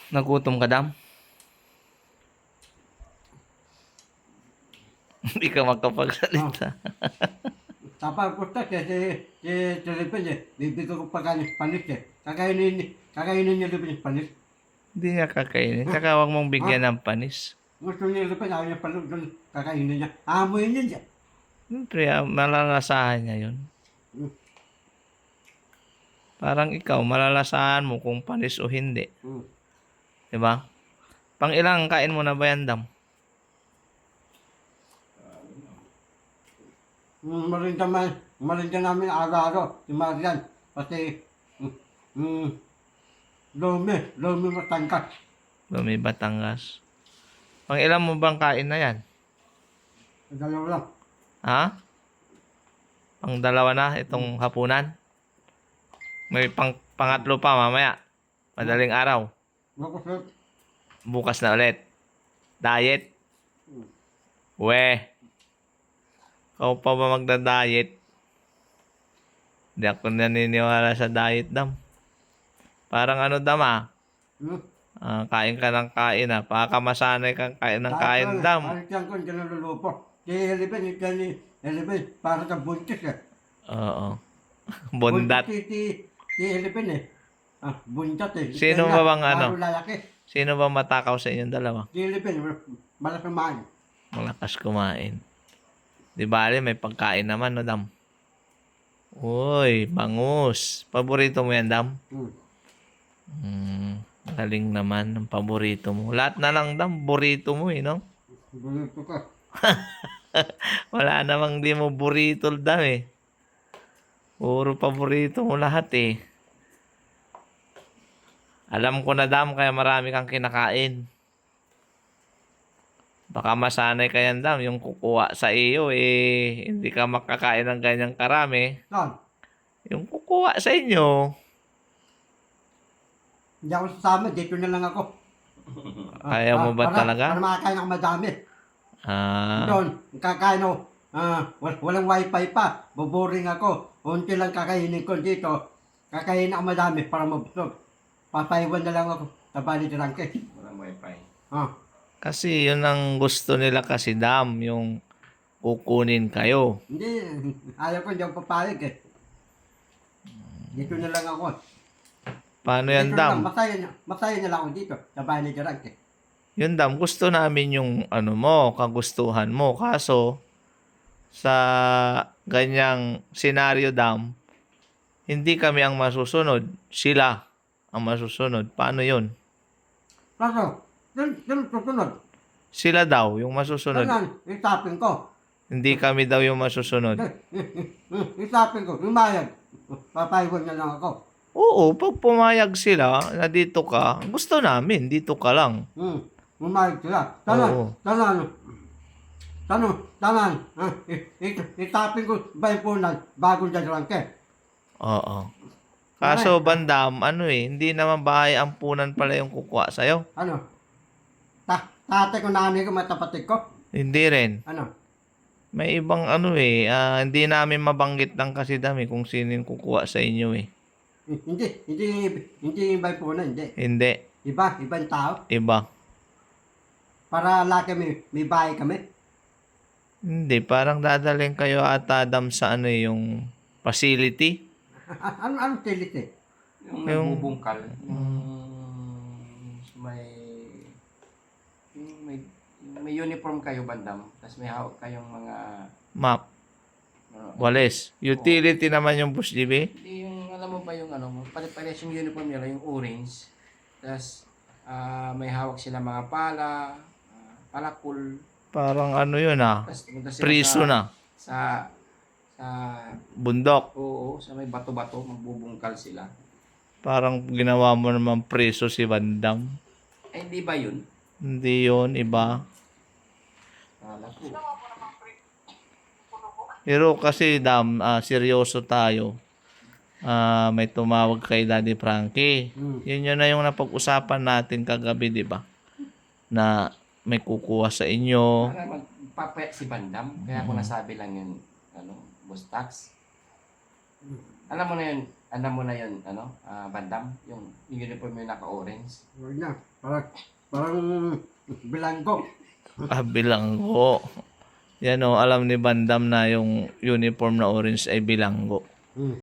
Nagutom ka, Dam? Hindi ka Oh. makapagsalita. Tapos pusta si Lipin bibigyan ko pagkain panis kakainin niya Lipin panis. Hindi nga kakainin. Tsaka huwag mong bigyan ng panis. Gusto niya Lipin, ayaw niya panis doon, kakainin niya. Amoy niya dyan. Siyempre, malalasahan niya yun. Hmm. Parang ikaw, malalasahan mo kung panis o hindi. Hmm. Diba? Pang ilang kain mo na ba yan, Dam? Marinda namin araw-araw, si Marian. Pati, Lomi matangkas. May Batangas. Pang ilang mo bang kain na yan? Dalawa lang. Ha? Pang dalawa na itong hapunan? May pangatlo pa mamaya. Madaling araw. Bakit sir? Bukas na ulit. Diet? We. Ikaw pa ba magda-diet? Hindi ako naniniwala sa diet, Dam. Parang ano, Dam, Hmm? kain ka ng kain, Baka masanay kang kain ng kain, Dam. Parang tiyan ko, hindi na lulupo. Si Helipin, para sa buntis eh. Oo. Bundat. Si Helipin eh. Bundat eh. Sino Kaya ba bang ano? lalo lalaki. Sino ba matakaw sa inyong dalawa? Si Helipin, malas kumain. Malakas kumain. Di bale, may pagkain naman, no, Dam? Uy, bangus. Paborito mo yan, Dam? Galing naman ang paborito mo. Lahat na lang, Dam. Burrito mo, no? Bulito ka. Wala namang di mo burrito, Dam, eh. Puro paborito mo lahat, eh. Alam ko na, Dam, kaya marami kang kinakain. Baka masanay ka yan, Dam. Yung kukuha sa iyo, hindi ka makakain ng ganyang karami. Saan? Yung kukuha sa inyo, Hindi ako sasama, dito na lang ako. ayaw mo ba talaga? Para makakain ako madami. Ah, Doon, kakain ako. Walang wifi pa. Boboring ako. Unti lang kakainin ko dito. Kakain ako madami para mabusog. Papaiwan na lang ako. Tabali drangke. Walang wifi. kasi yun ang gusto nila kasi, Dam, yung kukunin kayo. Hindi, ayaw ko, hindi ako papayag eh. Dito na lang ako. Paano yan, Dito na lang, Dam? masaya na lang ako dito. Tabali drangke. Yun, Dam, gusto namin yung ano mo, kagustuhan mo. Kaso, sa ganyang senaryo, Dam, hindi kami ang masusunod. Sila ang masusunod. Paano yun? Kaso, sino susunod? Sila daw yung masusunod. Kailan, isapin ko. Hindi kami daw yung masusunod. Isapin ko, lumayag. Papaiwan na lang ako. Oo, pag pumayag sila na dito ka, gusto namin, dito ka lang. Lumayag sila. Oo. Tanan. Isapin ko, baypunan, bagong dadrangke. Oo. Kaso, Bandam, hindi naman bahay ampunan pala yung kukuha sa'yo. Ano? Tatay ko, nanay ko, matapatid ko. Hindi rin. Ano? May ibang hindi namin mabanggit lang kasi dami kung sino yung kukuha sa inyo eh. Hindi yung baypunan, hindi. Hindi. Ibang tao. Iba. Para laki may bahay kami. Hindi, parang dadalhin kayo ata, Dam, sa yung facility. Ano tilit eh? Yung Yung- nagbubungkal. May, may uniform kayo, bandam. Tapos may hawak kayong mga... Map. ano, Walis. Utility naman yung Boss GB. Hindi yung, alam mo ba yung pare-pares yung uniform nila, yung orange. Tapos may hawak sila mga pala, palakul. Parang yun Tapos pumunta sila Priso na. sa Bundok. oo, sa may bato-bato, magbubungkal sila. Parang ginawa mo naman preso si Bandam. Ay, hindi ba yun? Hindi yun, iba. Kala ko. Pero kasi, Dam, seryoso tayo. May tumawag kay Daddy Frankie. Yun na yung napag-usapan natin kagabi, di ba? Na may kukuha sa inyo. Para magpapaya si Bandam. Kaya ako nasabi lang yun, boss tax. Alam mo na yun, Bandam, yung uniform yung naka-orange. Huwag na. Parang bilanggo. Bilanggo. Yan o, alam ni Bandam na yung uniform na orange ay bilanggo.